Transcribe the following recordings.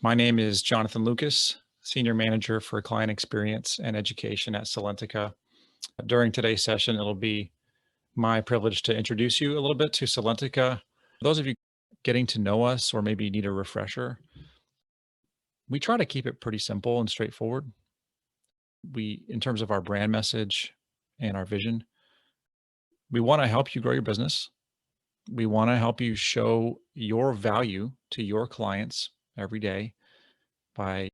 My name is Jonathan Lucas, Senior Manager for Client Experience and Education at Salentica. During today's session, it'll be my privilege to introduce you a little bit to Salentica. For those of you getting to know us or maybe need a refresher, we try to keep it pretty simple and straightforward. In terms of our brand message and our vision, we want to help you grow your business. We want to help you show your value to your clients every day by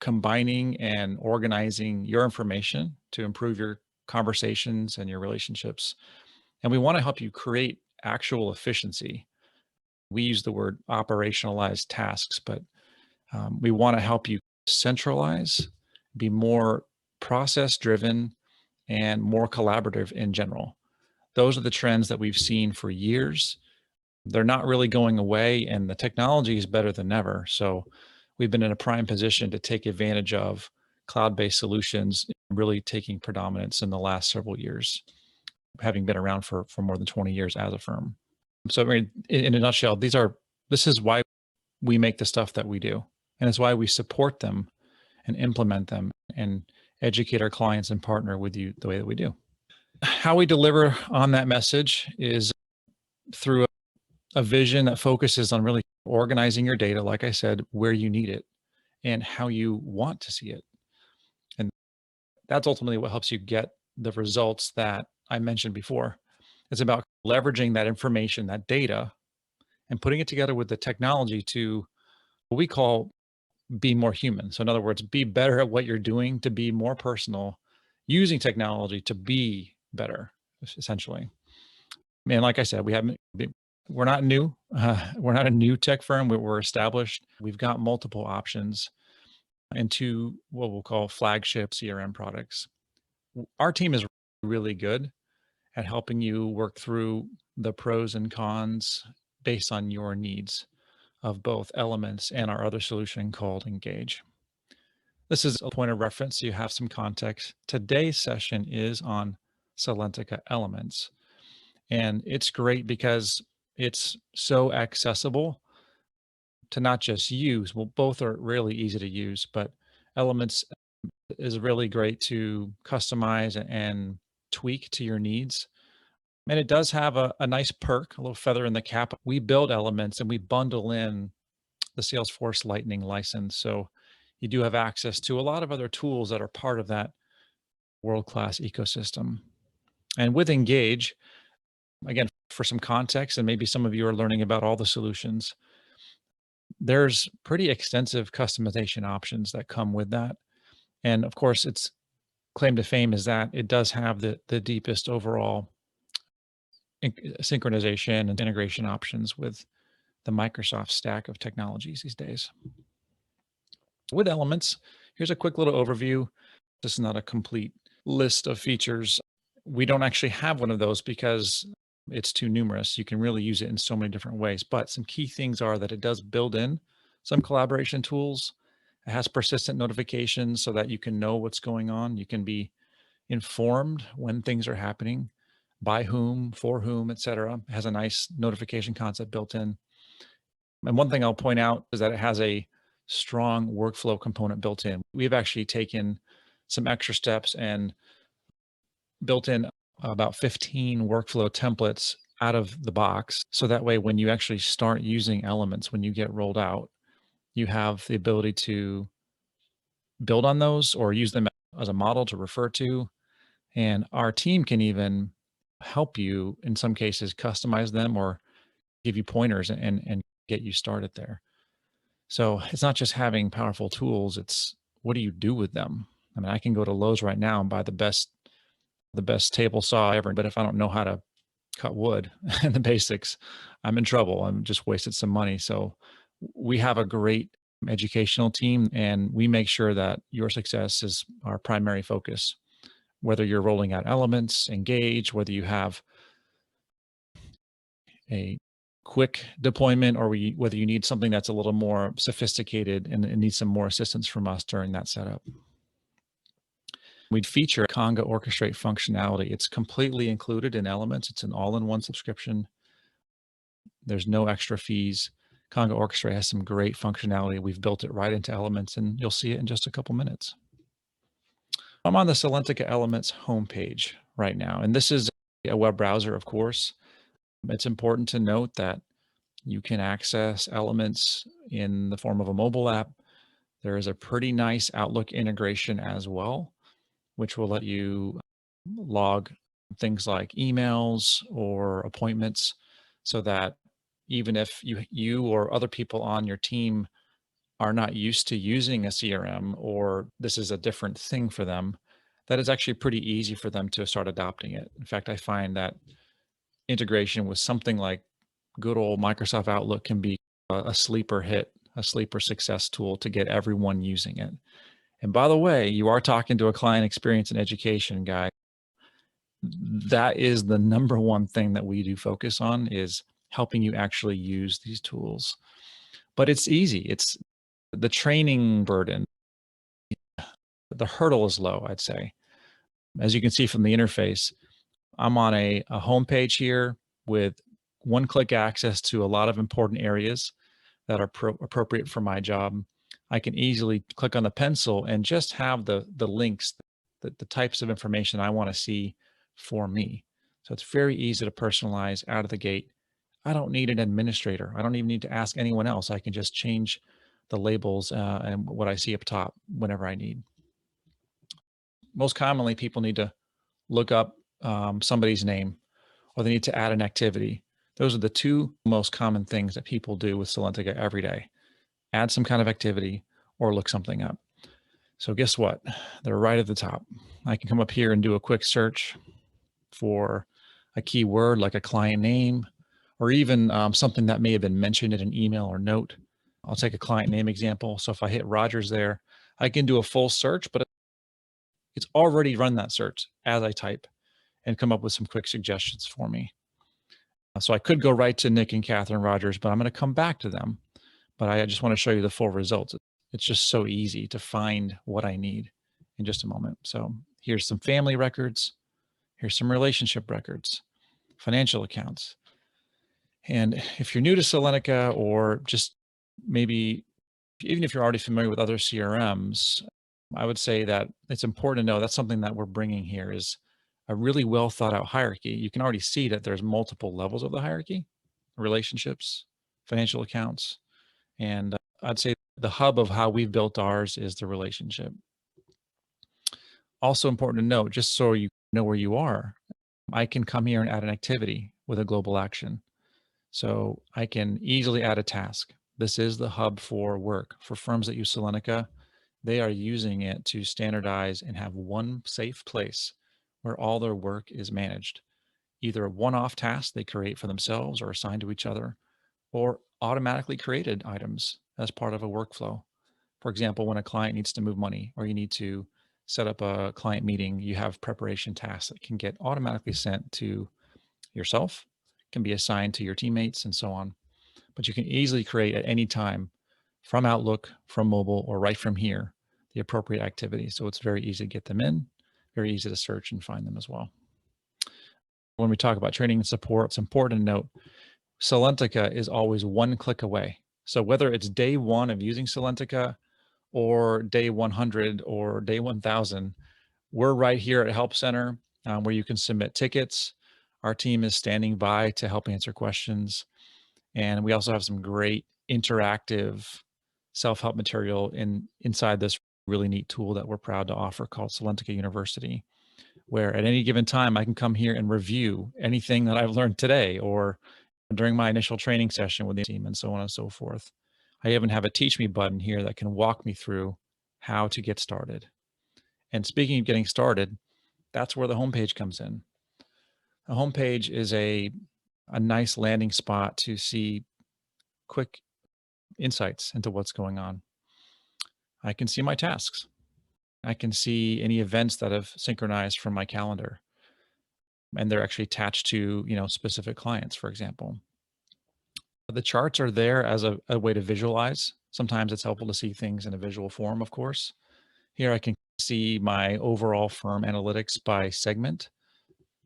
combining and organizing your information to improve your conversations and your relationships. And we want to help you create actual efficiency. We use the word operationalize tasks, but we want to help you centralize, be more process driven, and more collaborative in general. Those are the trends that we've seen for years. They're not really going away, and the technology is better than ever. So we've been in a prime position to take advantage of cloud-based solutions really taking predominance in the last several years, having been around for more than 20 years as a firm. So I mean, in a nutshell, this is why we make the stuff that we do. And it's why we support them and implement them and educate our clients and partner with you the way that we do. How we deliver on that message is through a vision that focuses on really organizing your data, like I said, where you need it and how you want to see it. And that's ultimately what helps you get the results that I mentioned before. It's about leveraging that information, that data, and putting it together with the technology to what we call be more human. So in other words, be better at what you're doing, to be more personal, using technology to be better, essentially. And like I said, we're not new. We're not a new tech firm. We're established. We've got multiple options into what we'll call flagship CRM products. Our team is really good at helping you work through the pros and cons based on your needs of both Elements and our other solution called Engage. This is a point of reference so you have some context. Today's session is on Salentica Elements. And it's great because it's so accessible to not just use. Well, both are really easy to use, but Elements is really great to customize and tweak to your needs. And it does have a nice perk, a little feather in the cap. We build Elements and we bundle in the Salesforce Lightning license. So you do have access to a lot of other tools that are part of that world-class ecosystem. And with Engage, again, for some context, and maybe some of you are learning about all the solutions, there's pretty extensive customization options that come with that. And of course, its claim to fame is that it does have the deepest overall synchronization and integration options with the Microsoft stack of technologies these days. With Elements, here's a quick little overview. This is not a complete list of features. We don't actually have one of those because it's too numerous. You can really use it in so many different ways, but some key things are that it does build in some collaboration tools. It has persistent notifications so that you can know what's going on. You can be informed when things are happening, by whom, for whom, etc. It has a nice notification concept built in. And one thing I'll point out is that it has a strong workflow component built in. We've actually taken some extra steps and built in about 15 workflow templates out of the box. So that way, when you actually start using Elements, when you get rolled out, you have the ability to build on those or use them as a model to refer to. And our team can even help you, in some cases, customize them or give you pointers and get you started there. So it's not just having powerful tools, it's what do you do with them? I mean, I can go to Lowe's right now and buy the best table saw ever, but if I don't know how to cut wood and the basics, I'm in trouble. I'm just wasted some money. So we have a great educational team and we make sure that your success is our primary focus. Whether you're rolling out Elements, Engage, whether you have a quick deployment or whether you need something that's a little more sophisticated and needs some more assistance from us during that setup. We'd feature Conga Orchestrate functionality. It's completely included in Elements. It's an all-in-one subscription. There's no extra fees. Conga Orchestrate has some great functionality. We've built it right into Elements, and you'll see it in just a couple minutes. I'm on the Salentica Elements homepage right now, and this is a web browser, of course. It's important to note that you can access Elements in the form of a mobile app. There is a pretty nice Outlook integration as well, which will let you log things like emails or appointments, so that even if you or other people on your team are not used to using a CRM, or this is a different thing for them, that is actually pretty easy for them to start adopting it. In fact, I find that integration with something like good old Microsoft Outlook can be a sleeper hit, a sleeper success tool to get everyone using it. And by the way, you are talking to a client experience and education guy. That is the number one thing that we do focus on, is helping you actually use these tools. But it's easy. It's the training burden. The hurdle is low, I'd say. As you can see from the interface, I'm on a home page here with one-click access to a lot of important areas that are appropriate for my job. I can easily click on the pencil and just have the links, the types of information I want to see for me. So it's very easy to personalize out of the gate. I don't need an administrator. I don't even need to ask anyone else. I can just change the labels and what I see up top whenever I need. Most commonly, people need to look up somebody's name, or they need to add an activity. Those are the two most common things that people do with Salentica every day: add some kind of activity or look something up. So guess what? They're right at the top. I can come up here and do a quick search for a keyword like a client name, or even something that may have been mentioned in an email or note. I'll take a client name example. So if I hit Rogers there, I can do a full search, but it's already run that search as I type and come up with some quick suggestions for me. So I could go right to Nick and Catherine Rogers, but I'm going to come back to them. But I just want to show you the full results. It's just so easy to find what I need in just a moment. So here's some family records. Here's some relationship records, financial accounts. And if you're new to Salentica, or just maybe even if you're already familiar with other CRMs, I would say that it's important to know that's something that we're bringing here, is a really well thought out hierarchy. You can already see that there's multiple levels of the hierarchy: relationships, financial accounts, and I'd say the hub of how we've built ours is the relationship. Also important to note, just so you know where you are, I can come here and add an activity with a global action. So I can easily add a task. This is the hub for work. For firms that use Salentica, they are using it to standardize and have one safe place where all their work is managed. Either a one-off task they create for themselves or assign to each other, or automatically created items as part of a workflow. For example, when a client needs to move money, or you need to set up a client meeting, you have preparation tasks that can get automatically sent to yourself, can be assigned to your teammates, and so on. But you can easily create at any time from Outlook, from mobile, or right from here, the appropriate activity. So it's very easy to get them in, very easy to search and find them as well. When we talk about training and support, it's important to note Salentica is always one click away. So whether it's day one of using Salentica, or day 100 or day 1000, we're right here at Help Center, where you can submit tickets. Our team is standing by to help answer questions. And we also have some great interactive self-help material inside this really neat tool that we're proud to offer, called Salentica University, where at any given time I can come here and review anything that I've learned today, or during my initial training session with the team, and so on and so forth. I even have a teach me button here that can walk me through how to get started. And speaking of getting started, that's where the homepage comes in. The homepage is a nice landing spot to see quick insights into what's going on. I can see my tasks. I can see any events that have synchronized from my calendar, and they're actually attached to, specific clients, for example. The charts are there as a way to visualize. Sometimes it's helpful to see things in a visual form, of course. Here I can see my overall firm analytics by segment.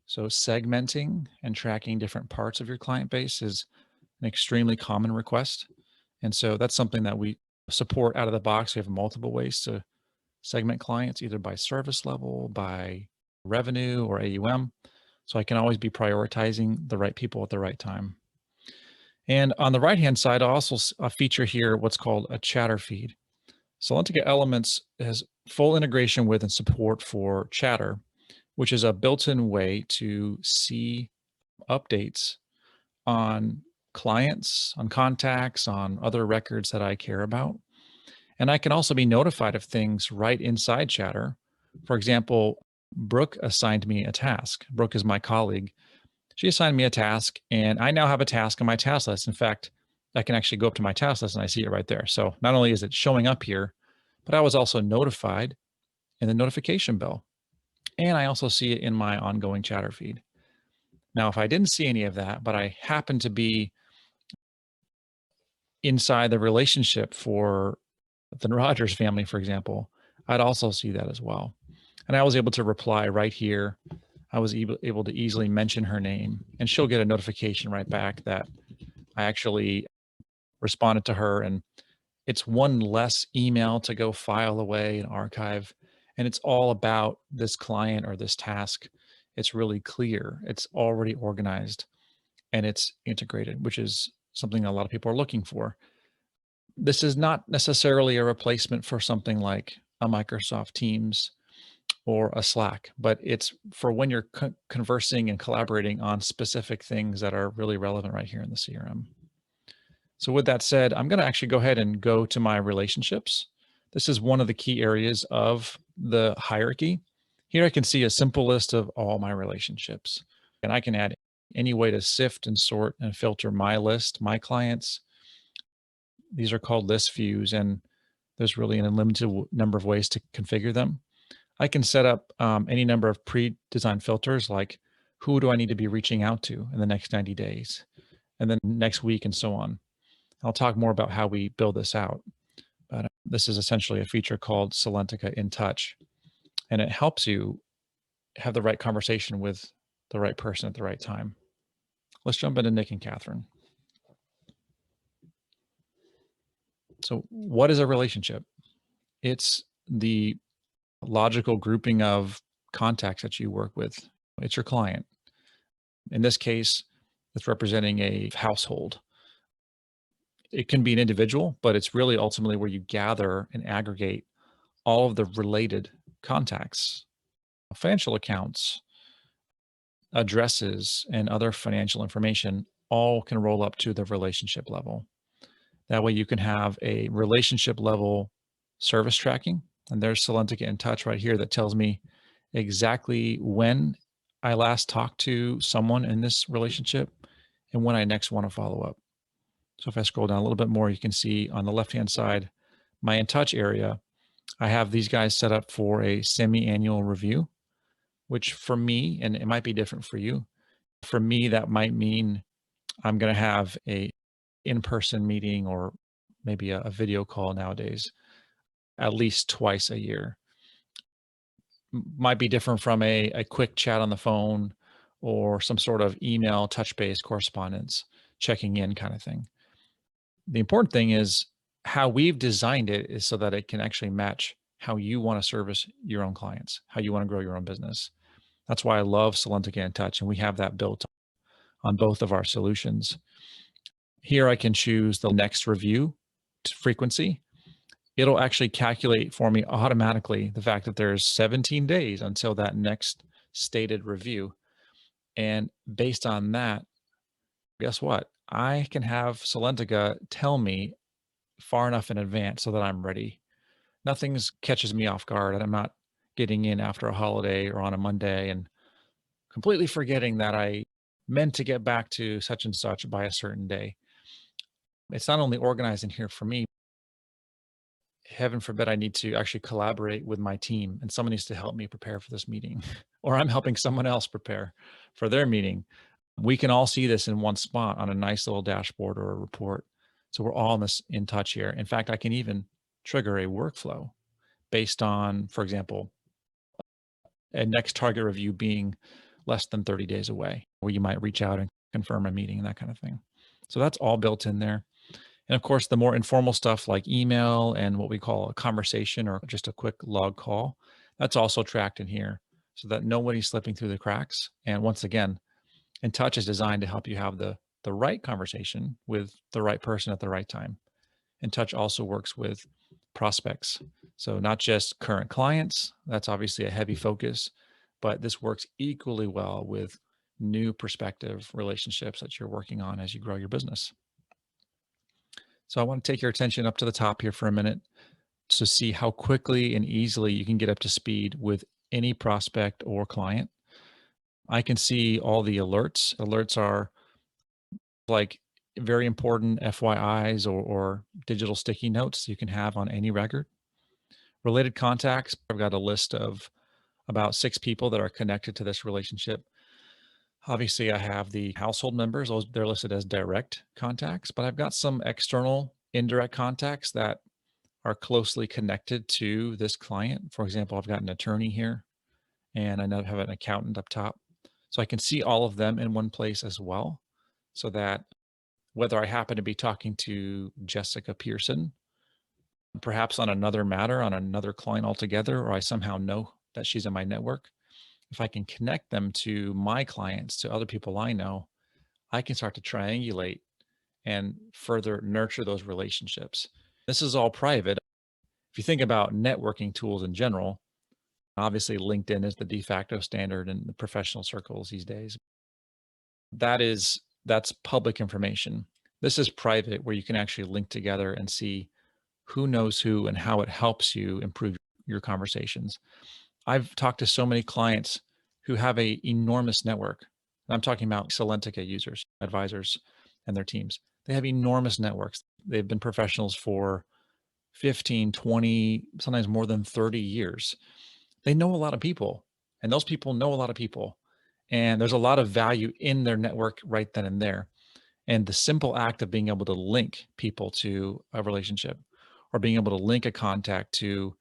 So segmenting and tracking different parts of your client base is an extremely common request. And so that's something that we support out of the box. We have multiple ways to segment clients, either by service level, by revenue, or AUM. So I can always be prioritizing the right people at the right time. And on the right-hand side, I also feature here what's called a chatter feed. Salentica Elements has full integration with and support for Chatter, which is a built-in way to see updates on clients, on contacts, on other records that I care about. And I can also be notified of things right inside Chatter. For example, Brooke assigned me a task. Brooke is my colleague. She assigned me a task, and I now have a task on my task list. In fact, I can actually go up to my task list and I see it right there. So not only is it showing up here, but I was also notified in the notification bell. And I also see it in my ongoing Chatter feed. Now, if I didn't see any of that, but I happen to be inside the relationship for the Rogers family, for example, I'd also see that as well. And I was able to reply right here. I was able to easily mention her name, and she'll get a notification right back that I actually responded to her. And it's one less email to go file away and archive. And it's all about this client or this task. It's really clear. It's already organized and it's integrated, which is something a lot of people are looking for. This is not necessarily a replacement for something like a Microsoft Teams or a Slack, but it's for when you're conversing and collaborating on specific things that are really relevant right here in the CRM. So with that said, I'm going to actually go ahead and go to my relationships. This is one of the key areas of the hierarchy. Here I can see a simple list of all my relationships, and I can add any way to sift and sort and filter my list, my clients. These are called list views, and there's really an unlimited number of ways to configure them. I can set up any number of pre-designed filters, like who do I need to be reaching out to in the next 90 days, and then next week, and so on. I'll talk more about how we build this out, but this is essentially a feature called Salentica In Touch, and it helps you have the right conversation with the right person at the right time. Let's jump into Nick and Catherine. So what is a relationship? It's the logical grouping of contacts that you work with. It's your client. In this case, it's representing a household. It can be an individual, but it's really ultimately where you gather and aggregate all of the related contacts, financial accounts, addresses, and other financial information all can roll up to the relationship level. That way you can have a relationship level service tracking. And there's Salentica In Touch right here that tells me exactly when I last talked to someone in this relationship and when I next want to follow up. So if I scroll down a little bit more, you can see on the left-hand side, my In Touch area, I have these guys set up for a semi-annual review, which for me, and it might be different for you, for me, that might mean I'm going to have a in-person meeting or maybe a video call nowadays, at least twice a year. Might be different from a quick chat on the phone or some sort of email touch base correspondence, checking in kind of thing. The important thing is how we've designed it is so that it can actually match how you want to service your own clients, how you want to grow your own business. That's why I love Salentica In Touch, and we have that built on both of our solutions. Here I can choose the next review frequency. It'll actually calculate for me automatically the fact that there's 17 days until that next stated review. And based on that, guess what? I can have Salentica tell me far enough in advance so that I'm ready. Nothing catches me off guard, and I'm not getting in after a holiday or on a Monday and completely forgetting that I meant to get back to such and such by a certain day. It's not only organized in here for me, heaven forbid I need to actually collaborate with my team and someone needs to help me prepare for this meeting, or I'm helping someone else prepare for their meeting. We can all see this in one spot on a nice little dashboard or a report. So we're all in touch here. In fact, I can even trigger a workflow based on, for example, a next target review being less than 30 days away, where you might reach out and confirm a meeting and that kind of thing. So that's all built in there. And of course, the more informal stuff like email and what we call a conversation or just a quick log call, that's also tracked in here so that nobody's slipping through the cracks. And once again, In Touch is designed to help you have the right conversation with the right person at the right time. In Touch also works with prospects. So not just current clients, that's obviously a heavy focus, but this works equally well with new prospective relationships that you're working on as you grow your business. So I want to take your attention up to the top here for a minute to see how quickly and easily you can get up to speed with any prospect or client. I can see all the alerts. Alerts are like very important FYIs or digital sticky notes you can have on any record. Related contacts, I've got a list of about 6 people that are connected to this relationship. Obviously, I have the household members, they're listed as direct contacts, but I've got some external indirect contacts that are closely connected to this client. For example, I've got an attorney here and I know I have an accountant up top. So I can see all of them in one place as well, so that whether I happen to be talking to Jessica Pearson, perhaps on another matter, on another client altogether, or I somehow know that she's in my network, if I can connect them to my clients, to other people I know, I can start to triangulate and further nurture those relationships. This is all private. If you think about networking tools in general, obviously LinkedIn is the de facto standard in the professional circles these days. That's public information. This is private, where you can actually link together and see who knows who and how it helps you improve your conversations. I've talked to so many clients who have a enormous network. I'm talking about Salentica users, advisors, and their teams. They have enormous networks. They've been professionals for 15, 20, sometimes more than 30 years. They know a lot of people, and those people know a lot of people. And there's a lot of value in their network right then and there. And the simple act of being able to link people to a relationship or being able to link a contact to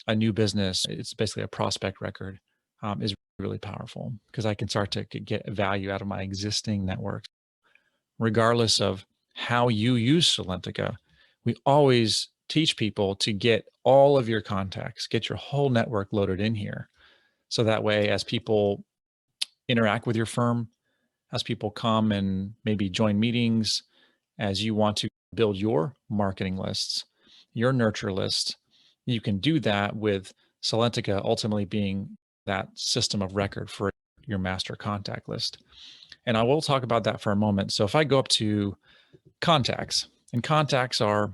a new business, it's basically a prospect record, is really powerful because I can start to get value out of my existing network. Regardless of how you use Salentica, we always teach people to get all of your contacts, get your whole network loaded in here. So that way, as people interact with your firm, as people come and maybe join meetings, as you want to build your marketing lists, your nurture list, you can do that with Salentica ultimately being that system of record for your master contact list. And I will talk about that for a moment. So if I go up to contacts, and contacts are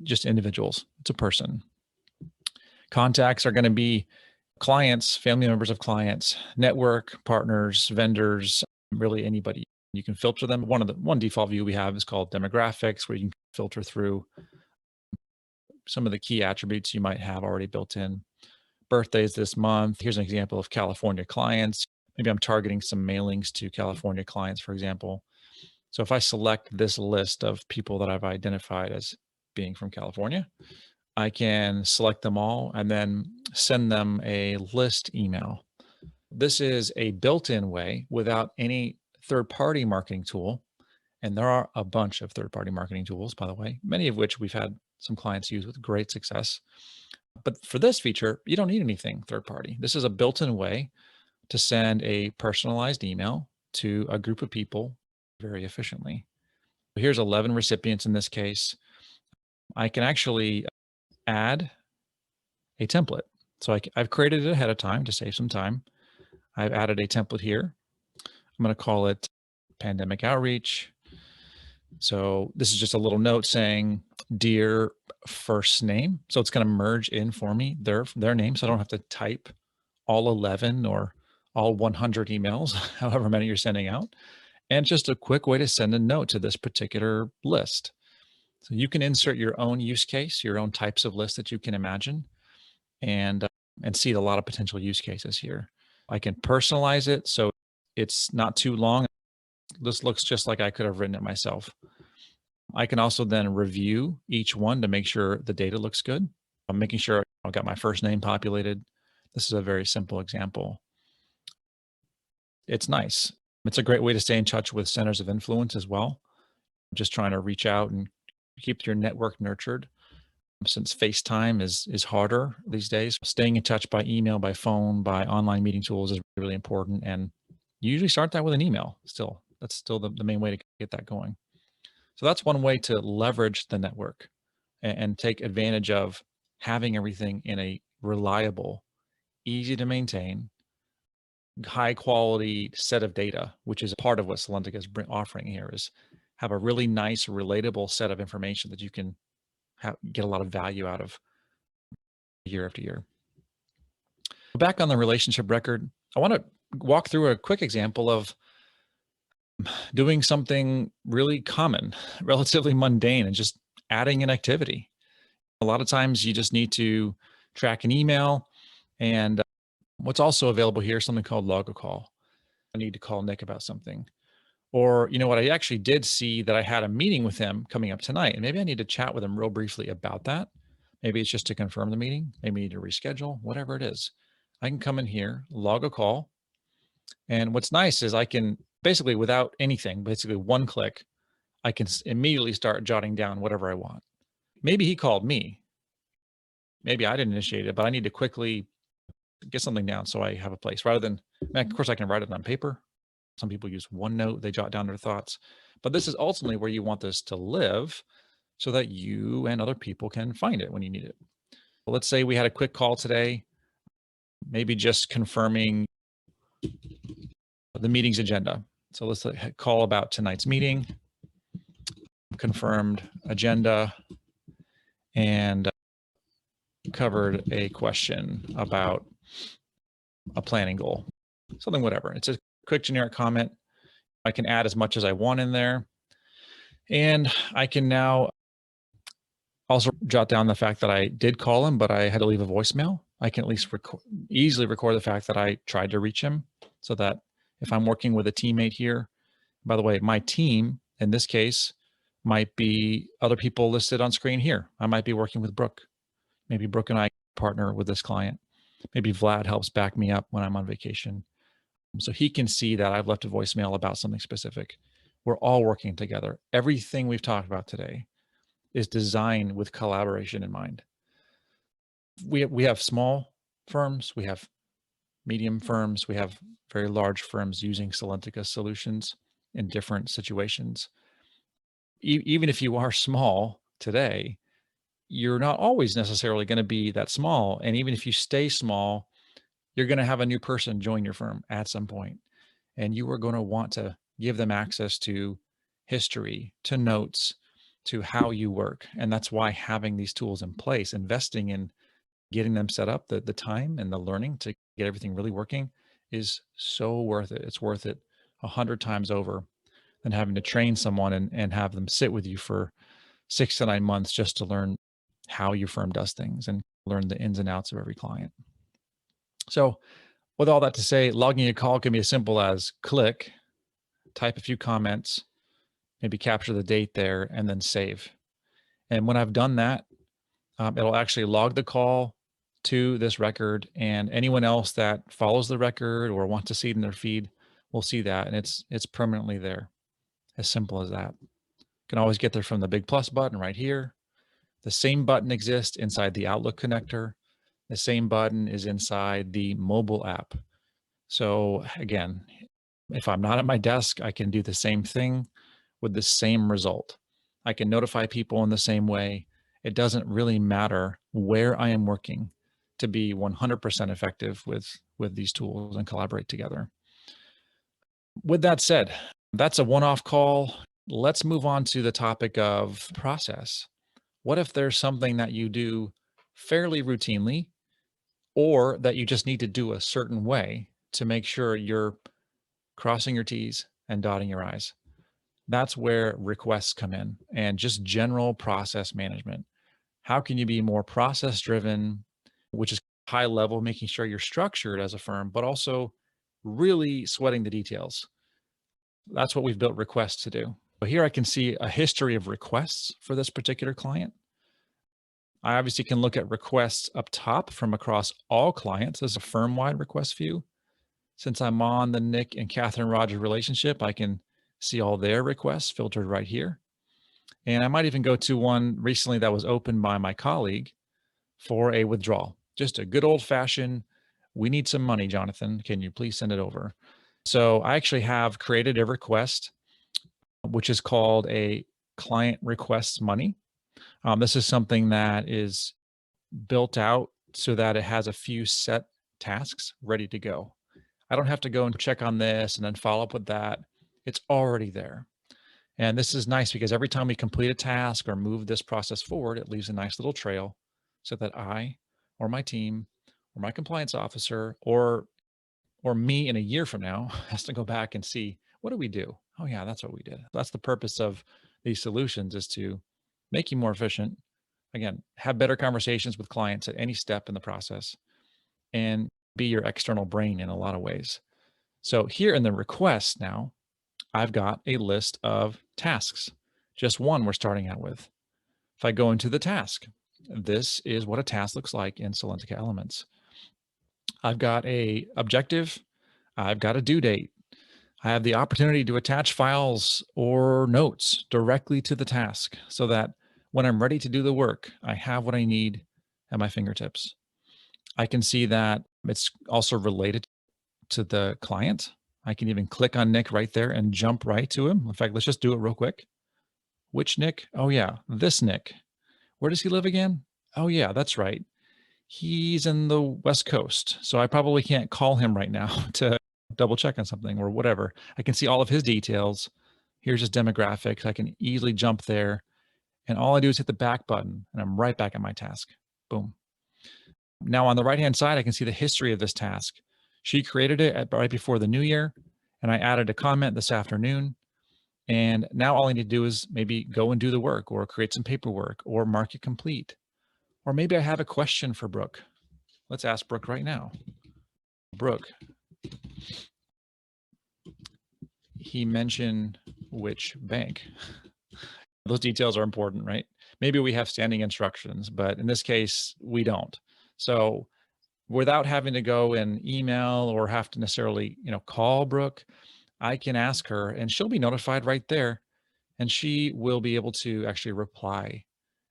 just individuals, it's a person. Contacts are going to be clients, family members of clients, network, partners, vendors, really anybody. You can filter them. One default view we have is called demographics, where you can filter through some of the key attributes you might have already built in. Birthdays this month. Here's an example of California clients. Maybe I'm targeting some mailings to California clients, for example. So if I select this list of people that I've identified as being from California, I can select them all and then send them a list email. This is a built-in way without any third-party marketing tool. And there are a bunch of third-party marketing tools, by the way, many of which we've had some clients use with great success. But for this feature, you don't need anything third-party. This is a built-in way to send a personalized email to a group of people very efficiently. Here's 11 recipients in this case. I can actually add a template. So I've created it ahead of time to save some time. I've added a template here. I'm going to call it Pandemic Outreach. So this is just a little note saying, dear first name. So it's going to merge in for me their name. So I don't have to type all 11 or all 100 emails, however many you're sending out. And just a quick way to send a note to this particular list. So you can insert your own use case, your own types of lists that you can imagine, and see a lot of potential use cases here. I can personalize it so it's not too long. This looks just like I could have written it myself. I can also then review each one to make sure the data looks good. I'm making sure I've got my first name populated. This is a very simple example. It's nice. It's a great way to stay in touch with centers of influence as well. Just trying to reach out and keep your network nurtured. Since FaceTime is harder these days, staying in touch by email, by phone, by online meeting tools is really important. And you usually start that with an email still. That's still the main way to get that going. So that's one way to leverage the network and take advantage of having everything in a reliable, easy to maintain, high quality set of data, which is part of what Salentica is offering here, is have a really nice, relatable set of information that you can get a lot of value out of year after year. Back on the relationship record, I want to walk through a quick example of doing something really common, relatively mundane, and just adding an activity. A lot of times you just need to track an email, and what's also available here is something called log a call. I need to call Nick about something. Or, you know what, I actually did see that I had a meeting with him coming up tonight, and maybe I need to chat with him real briefly about that. Maybe it's just to confirm the meeting. Maybe I need to reschedule, whatever it is. I can come in here, log a call. And what's nice is I can basically, without anything, basically one click, I can immediately start jotting down whatever I want. Maybe he called me. Maybe I didn't initiate it, but I need to quickly get something down so I have a place rather than, of course, I can write it on paper. Some people use OneNote, they jot down their thoughts. But this is ultimately where you want this to live so that you and other people can find it when you need it. Well, let's say we had a quick call today, maybe just confirming the meeting's agenda. So let's call about tonight's meeting, confirmed agenda, and covered a question about a planning goal, something, whatever. It's a quick generic comment. I can add as much as I want in there. And I can now also jot down the fact that I did call him, but I had to leave a voicemail. I can at least easily record the fact that I tried to reach him so that if I'm working with a teammate here, by the way, my team in this case might be other people listed on screen here. I might be working with Brooke. Maybe Brooke and I partner with this client. Maybe Vlad helps back me up when I'm on vacation. So he can see that I've left a voicemail about something specific. We're all working together. Everything we've talked about today is designed with collaboration in mind. We have small firms, we have medium firms, we have very large firms using Salentica solutions in different situations. Even if you are small today, you're not always necessarily going to be that small. And even if you stay small, you're going to have a new person join your firm at some point, and you are going to want to give them access to history, to notes, to how you work. And that's why having these tools in place, investing in getting them set up, the time and the learning to get everything really working is so worth it. It's worth it 100 times over than having to train someone and have them sit with you for 6 to 9 months just to learn how your firm does things and learn the ins and outs of every client. So with all that to say, logging a call can be as simple as click, type a few comments, maybe capture the date there, and then save. And when I've done that, it'll actually log the call to this record, and anyone else that follows the record or wants to see it in their feed will see that, and it's permanently there. As simple as that. You can always get there from the big plus button right here. The same button exists inside the Outlook connector. The same button is inside the mobile app. So again, if I'm not at my desk, I can do the same thing with the same result. I can notify people in the same way. It doesn't really matter where I am working to be 100% effective with these tools and collaborate together. With that said, that's a one-off call. Let's move on to the topic of process. What if there's something that you do fairly routinely, or that you just need to do a certain way to make sure you're crossing your T's and dotting your I's? That's where requests come in, and just general process management. How can you be more process driven, which is high level, making sure you're structured as a firm, but also really sweating the details? That's what we've built requests to do. But here I can see a history of requests for this particular client. I obviously can look at requests up top from across all clients as a firm-wide request view. Since I'm on the Nick and Catherine Rogers relationship, I can see all their requests filtered right here. And I might even go to one recently that was opened by my colleague for a withdrawal. Just a good old fashioned, we need some money, Jonathan. Can you please send it over? So I actually have created a request, which is called a client requests money. This is something that is built out so that it has a few set tasks ready to go. I don't have to go and check on this and then follow up with that. It's already there. And this is nice because every time we complete a task or move this process forward, it leaves a nice little trail so that I or my team or my compliance officer or me in a year from now has to go back and see, what do we do? Oh yeah, that's what we did. That's the purpose of these solutions, is to make you more efficient. Again, have better conversations with clients at any step in the process and be your external brain in a lot of ways. So here in the request now, I've got a list of tasks. Just one we're starting out with. If I go into the task, this is what a task looks like in Salentica Elements. I've got a objective. I've got a due date. I have the opportunity to attach files or notes directly to the task so that when I'm ready to do the work, I have what I need at my fingertips. I can see that it's also related to the client. I can even click on Nick right there and jump right to him. In fact, let's just do it real quick. Which Nick? Oh yeah, this Nick. Where does he live again? Oh yeah, that's right. He's in the West Coast. So I probably can't call him right now to double check on something or whatever. I can see all of his details. Here's his demographics. I can easily jump there. And all I do is hit the back button and I'm right back at my task. Boom. Now on the right-hand side, I can see the history of this task. She created it right before the new year, and I added a comment this afternoon. And now all I need to do is maybe go and do the work or create some paperwork or mark it complete. Or maybe I have a question for Brooke. Let's ask Brooke right now. Brooke, he mentioned which bank. Those details are important, right? Maybe we have standing instructions, but in this case, we don't. So without having to go and email or have to necessarily, call Brooke, I can ask her and she'll be notified right there. And she will be able to actually reply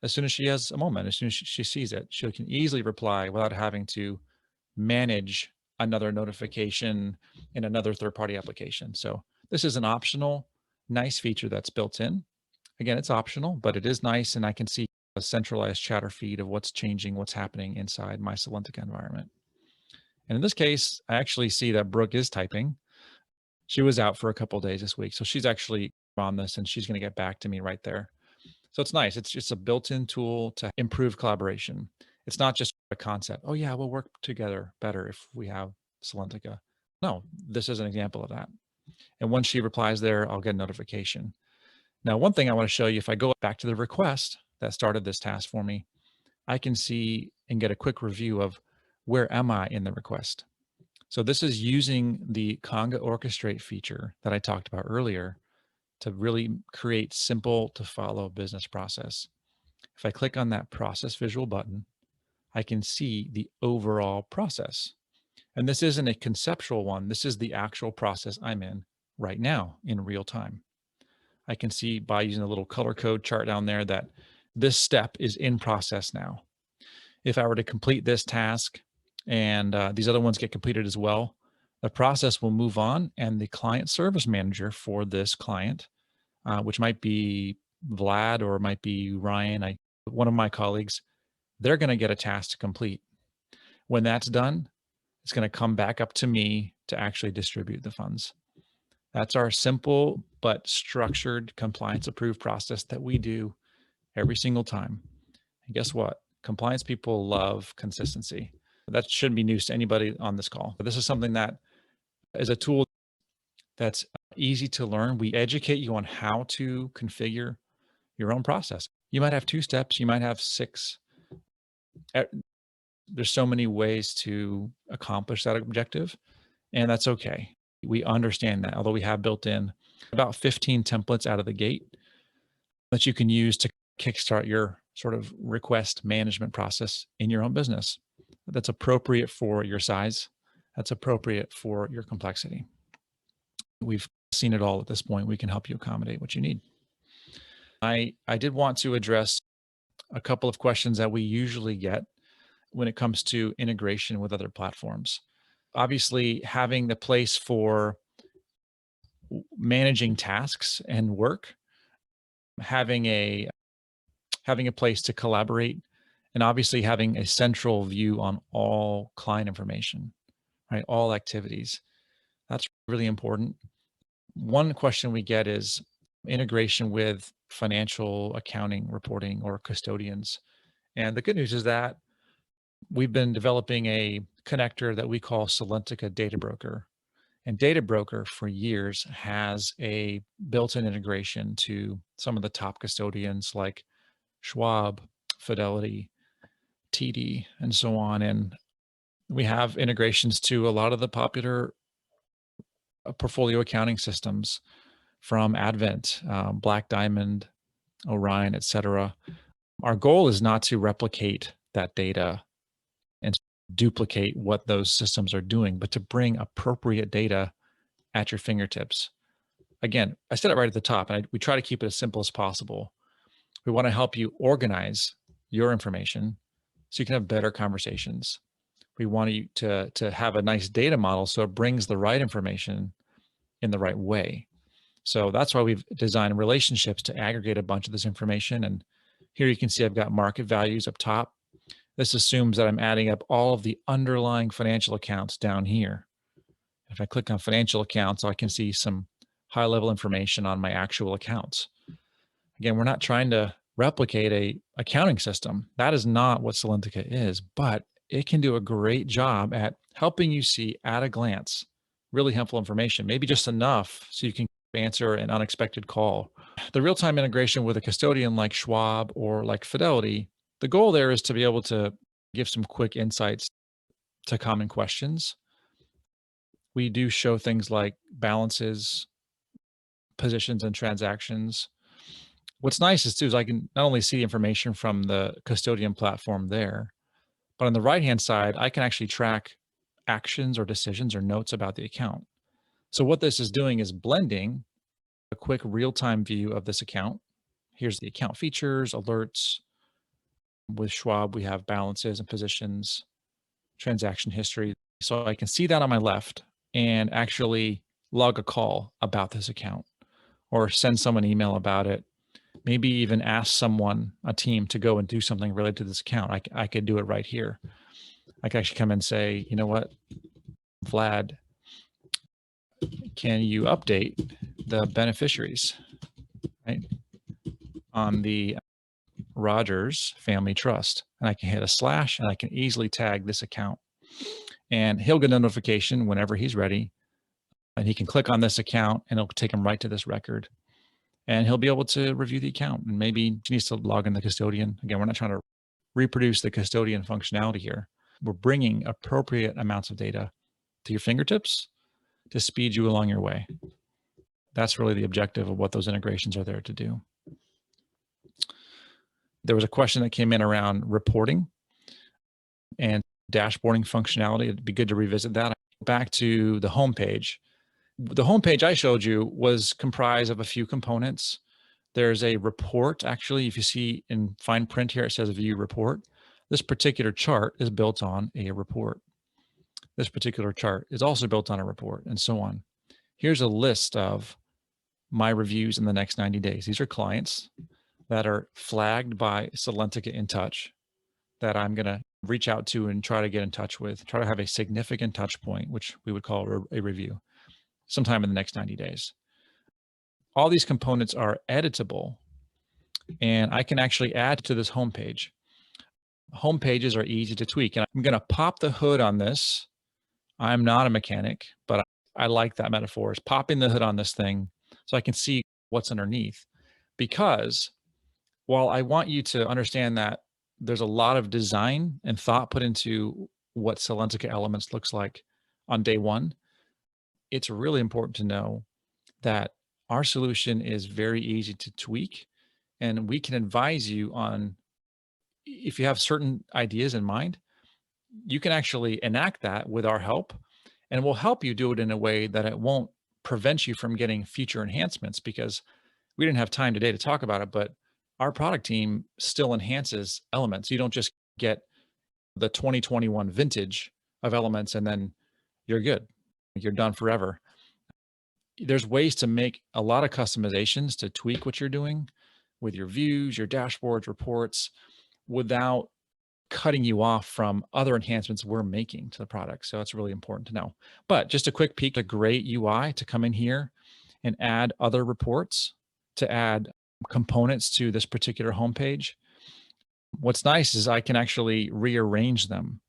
as soon as she has a moment, as soon as she sees it. She can easily reply without having to manage another notification in another third-party application. So this is an optional, nice feature that's built in. Again, it's optional, but it is nice, and I can see a centralized chatter feed of what's changing, what's happening inside my Salentica environment. And in this case, I actually see that Brooke is typing. She was out for a couple of days this week, so she's actually on this and she's going to get back to me right there. So it's nice. It's just a built-in tool to improve collaboration. It's not just a concept. Oh yeah, we'll work together better if we have Salentica. No, this is an example of that. And once she replies there, I'll get a notification. Now, one thing I want to show you, if I go back to the request that started this task for me, I can see and get a quick review of where am I in the request. So this is using the Conga Orchestrate feature that I talked about earlier to really create simple to follow business process. If I click on that process visual button, I can see the overall process. And this isn't a conceptual one. This is the actual process I'm in right now in real time. I can see by using a little color code chart down there that this step is in process now. If I were to complete this task and these other ones get completed as well, the process will move on and the client service manager for this client, which might be Vlad or it might be Ryan, one of my colleagues, they're going to get a task to complete. When that's done, it's going to come back up to me to actually distribute the funds. That's our simple but structured compliance approved process that we do every single time. And guess what? Compliance people love consistency. That shouldn't be news to anybody on this call. But this is something that is a tool that's easy to learn. We educate you on how to configure your own process. You might have 2 steps, you might have 6. There's so many ways to accomplish that objective, and that's okay. We understand that, although we have built in about 15 templates out of the gate that you can use to kickstart your sort of request management process in your own business. That's appropriate for your size. That's appropriate for your complexity. We've seen it all at this point. We can help you accommodate what you need. I did want to address a couple of questions that we usually get when it comes to integration with other platforms. Obviously, having the place for managing tasks and work, having a having a place to collaborate, and obviously having a central view on all client information, right? All activities. That's really important. One question we get is integration with financial accounting reporting or custodians. And the good news is that we've been developing a connector that we call Salentica Data Broker. And Data Broker for years has a built-in integration to some of the top custodians like Schwab, Fidelity, TD, and so on. And we have integrations to a lot of the popular portfolio accounting systems from Advent, Black Diamond, Orion, et cetera. Our goal is not to replicate that data and duplicate what those systems are doing, but to bring appropriate data at your fingertips. Again, I said it right at the top, and we try to keep it as simple as possible. We want to help you organize your information so you can have better conversations. We want you to have a nice data model so it brings the right information in the right way. So that's why we've designed relationships to aggregate a bunch of this information. And here you can see I've got market values up top. This assumes that I'm adding up all of the underlying financial accounts down here. If I click on financial accounts, I can see some high level information on my actual accounts. Again, we're not trying to replicate a accounting system. That is not what Salentica is, but it can do a great job at helping you see at a glance really helpful information, maybe just enough so you can answer an unexpected call. The real-time integration with a custodian like Schwab or like Fidelity, the goal there is to be able to give some quick insights to common questions. We do show things like balances, positions, and transactions. What's nice is too is I can not only see information from the custodian platform there, but on the right-hand side, I can actually track actions or decisions or notes about the account. So what this is doing is blending a quick real-time view of this account. Here's the account features, alerts. With Schwab, we have balances and positions, transaction history. So I can see that on my left and actually log a call about this account or send someone an email about it. Maybe even ask someone, a team, to go and do something related to this account. I could do it right here. I could actually come and say, you know what, Vlad, can you update the beneficiaries, right, on the Rogers Family Trust? And I can hit a slash and I can easily tag this account. And he'll get a notification whenever he's ready. And he can click on this account and it'll take him right to this record. And he'll be able to review the account. And maybe he needs to log in the custodian. Again, we're not trying to reproduce the custodian functionality here. We're bringing appropriate amounts of data to your fingertips to speed you along your way. That's really the objective of what those integrations are there to do. There was a question that came in around reporting and dashboarding functionality. It'd be good to revisit that. Back to the homepage. The homepage I showed you was comprised of a few components. There's a report. Actually, if you see in fine print here, it says view report. This particular chart is built on a report. This particular chart is also built on a report, and so on. Here's a list of my reviews in the next 90 days. These are clients that are flagged by Salentica In Touch that I'm going to reach out to and try to get in touch with, try to have a significant touch point, which we would call a review, sometime in the next 90 days. All these components are editable, and I can actually add to this homepage. Home pages are easy to tweak, and I'm going to pop the hood on this. I'm not a mechanic, but I like that metaphor, is popping the hood on this thing so I can see what's underneath. Because while I want you to understand that there's a lot of design and thought put into what Salentica Elements looks like on day one, it's really important to know that our solution is very easy to tweak, and we can advise you on, if you have certain ideas in mind, you can actually enact that with our help, and we'll help you do it in a way that it won't prevent you from getting future enhancements, because We didn't have time today to talk about it, but our product team still enhances elements. You don't just get the 2021 vintage of elements and then you're good. You're done forever. There's ways to make a lot of customizations to tweak what you're doing with your views, your dashboards, reports, without cutting you off from other enhancements we're making to the product. So it's really important to know. But just a quick peek, a great UI to come in here and add other reports, to add components to this particular homepage. What's nice is I can actually rearrange them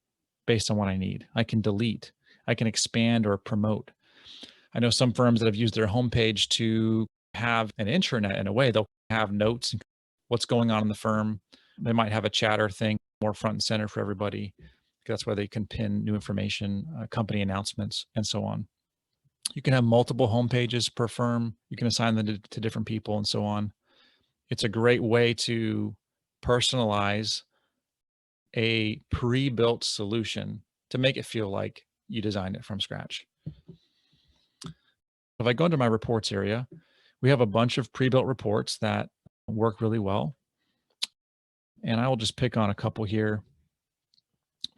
based on what I need. I can delete, I can expand or promote. I know some firms that have used their homepage to have an intranet in a way. They'll have notes and what's going on in the firm. They might have a chatter thing more front and center for everybody. That's where they can pin new information, company announcements, and so on. You can have multiple homepages per firm. You can assign them to different people and so on. It's a great way to personalize a pre-built solution to make it feel like you designed it from scratch. If I go into my reports area, we have a bunch of pre-built reports that work really well. And I will just pick on a couple here.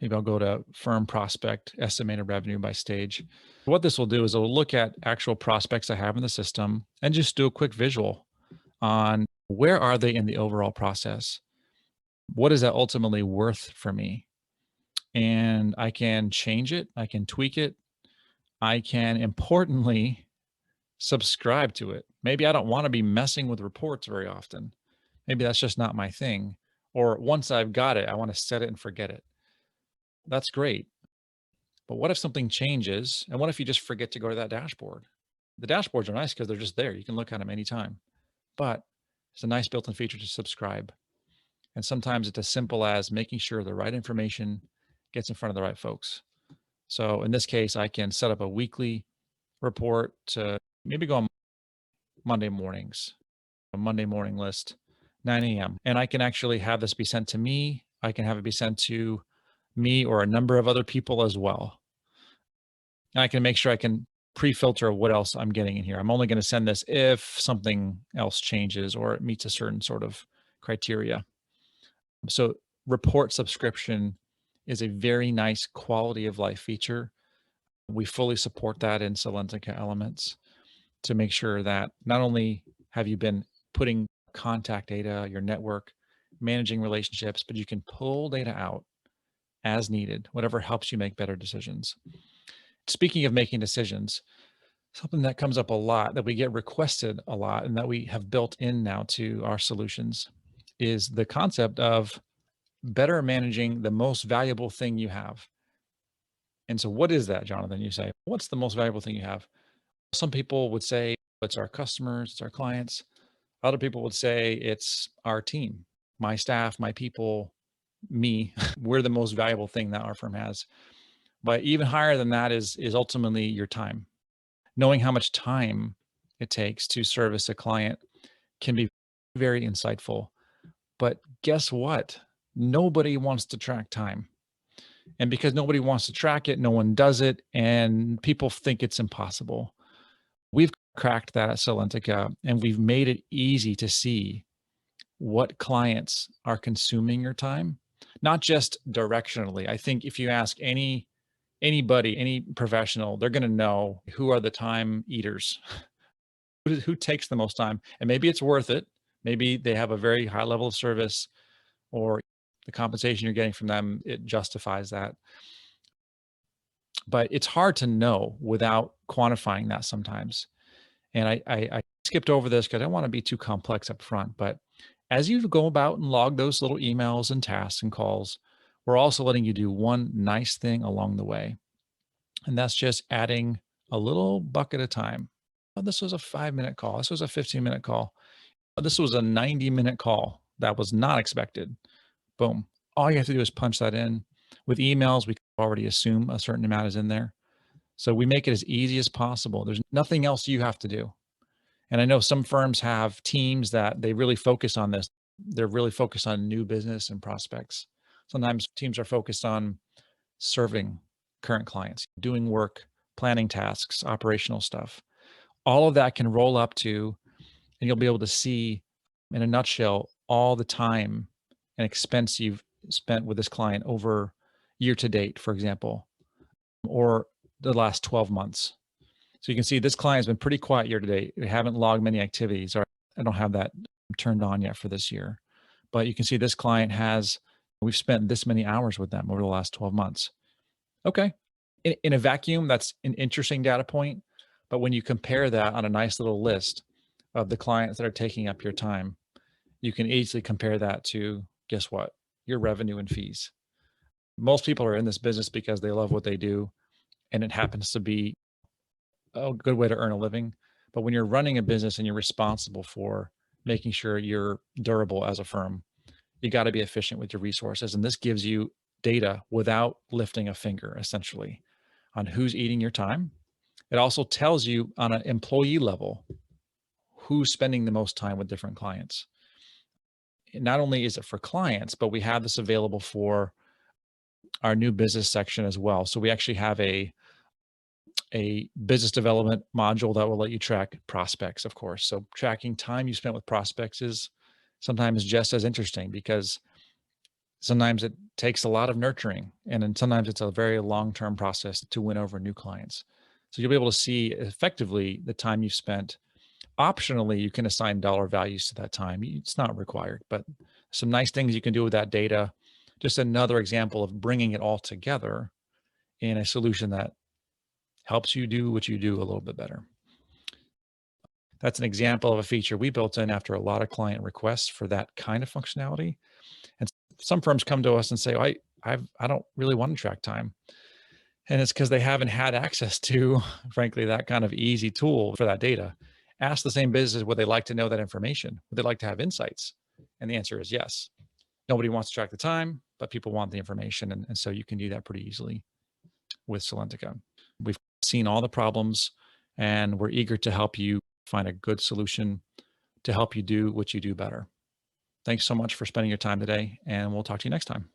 Maybe I'll go to firm prospect, estimated revenue by stage. What this will do is it'll look at actual prospects I have in the system and just do a quick visual on where are they in the overall process? What is that ultimately worth for me? And I can change it. I can tweak it. I can importantly subscribe to it. Maybe I don't want to be messing with reports very often. Maybe that's just not my thing. Or once I've got it, I want to set it and forget it. That's great. But what if something changes? And what if you just forget to go to that dashboard? The dashboards are nice because they're just there. You can look at them anytime. But it's a nice built-in feature to subscribe. And sometimes it's as simple as making sure the right information gets in front of the right folks. So in this case, I can set up a weekly report to maybe go on Monday mornings, a Monday morning list, 9 a.m. And I can actually have this be sent to me. I can have it be sent to me or a number of other people as well. And I can make sure I can pre-filter what else I'm getting in here. I'm only going to send this if something else changes or it meets a certain sort of criteria. So report subscription is a very nice quality of life feature. We fully support that in Salentica Elements to make sure that not only have you been putting contact data, your network, managing relationships, but you can pull data out as needed, whatever helps you make better decisions. Speaking of making decisions, something that comes up a lot, that we get requested a lot, and that we have built in now to our solutions is the concept of better managing the most valuable thing you have. And so what is that, Jonathan? You say, what's the most valuable thing you have? Some people would say it's our customers, it's our clients. Other people would say it's our team, my staff, my people, me. We're the most valuable thing that our firm has. But even higher than that is ultimately your time. Knowing how much time it takes to service a client can be very insightful. But guess what? Nobody wants to track time. And because nobody wants to track it, no one does it, and people think it's impossible. We've cracked that at Salentica, and we've made it easy to see what clients are consuming your time, not just directionally. I think if you ask anybody, any professional, they're going to know who are the time eaters, who takes the most time, and maybe it's worth it. Maybe they have a very high level of service, or the compensation you're getting from them, it justifies that. But it's hard to know without quantifying that sometimes. And I skipped over this because I don't want to be too complex up front. But as you go about and log those little emails and tasks and calls, we're also letting you do one nice thing along the way. And that's just adding a little bucket of time. Oh, this was a 5-minute call. This was a 15-minute call. Oh, this was a 90-minute call. That was not expected. Boom. All you have to do is punch that in. With emails, we already assume a certain amount is in there. So we make it as easy as possible. There's nothing else you have to do. And I know some firms have teams that they really focus on this. They're really focused on new business and prospects. Sometimes teams are focused on serving current clients, doing work, planning tasks, operational stuff. All of that can roll up to and you'll be able to see in a nutshell all the time and expense you've spent with this client over year to date, for example, or the last 12 months. So you can see this client has been pretty quiet year to date. We haven't logged many activities, or I don't have that turned on yet for this year. But you can see this client we've spent this many hours with them over the last 12 months. Okay. In a vacuum, that's an interesting data point. But when you compare that on a nice little list of the clients that are taking up your time, you can easily compare that to, guess what? Your revenue and fees. Most people are in this business because they love what they do, and it happens to be a good way to earn a living. But when you're running a business and you're responsible for making sure you're durable as a firm, you got to be efficient with your resources. And this gives you data without lifting a finger, essentially, on who's eating your time. It also tells you on an employee level who's spending the most time with different clients. Not only is it for clients, but we have this available for our new business section as well. So we actually have a business development module that will let you track prospects, of course. So tracking time you spent with prospects is sometimes just as interesting, because sometimes it takes a lot of nurturing, and then sometimes it's a very long-term process to win over new clients. So you'll be able to see effectively the time you've spent. Optionally, you can assign dollar values to that time. It's not required, but some nice things you can do with that data. Just another example of bringing it all together in a solution that helps you do what you do a little bit better. That's an example of a feature we built in after a lot of client requests for that kind of functionality. And some firms come to us and say, I don't really want to track time. And it's because they haven't had access to, frankly, that kind of easy tool for that data. Ask the same business, would they like to know that information? Would they like to have insights? And the answer is yes. Nobody wants to track the time, but people want the information. And so you can do that pretty easily with Salentica. We've seen all the problems, and we're eager to help you find a good solution to help you do what you do better. Thanks so much for spending your time today, and we'll talk to you next time.